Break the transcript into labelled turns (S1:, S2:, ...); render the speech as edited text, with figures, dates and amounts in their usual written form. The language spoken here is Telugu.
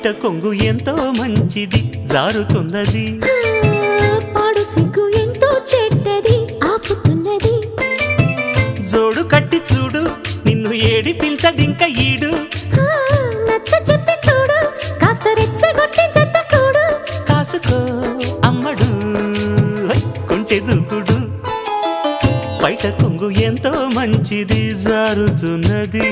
S1: పైట కొంగు ఎంతో మంచిది జారుతున్నది
S2: పాడు సిగ్గు ఎంతో చెడ్డది ఆపుతున్నది
S1: జోడు కట్టి చూడు నిన్ను ఏడిపించడింక ఈడు
S2: నచ్చ చెప్పి చూడు కాస్త రెచ్చగొట్టి జత కూడు
S1: కాసుకో అమ్మడు కొంటె దూకుడు పైట కొంగు ఎంతో మంచిది జారుతున్నది